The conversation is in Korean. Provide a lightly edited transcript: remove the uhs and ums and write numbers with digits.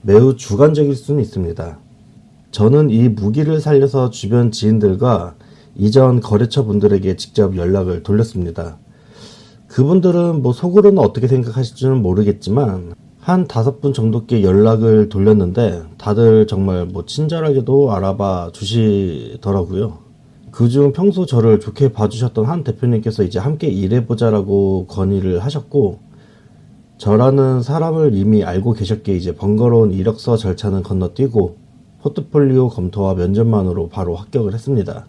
매우 주관적일 수는 있습니다. 저는 이 무기를 살려서 주변 지인들과 이전 거래처 분들에게 직접 연락을 돌렸습니다. 그분들은 속으로는 어떻게 생각하실지는 모르겠지만 한 5분 정도께 연락을 돌렸는데 다들 정말 친절하게도 알아봐 주시더라고요. 그중 평소 저를 좋게 봐주셨던 한 대표님께서 이제 함께 일해보자라고 건의를 하셨고, 저라는 사람을 이미 알고 계셨기에 이제 번거로운 이력서 절차는 건너뛰고 포트폴리오 검토와 면접만으로 바로 합격을 했습니다.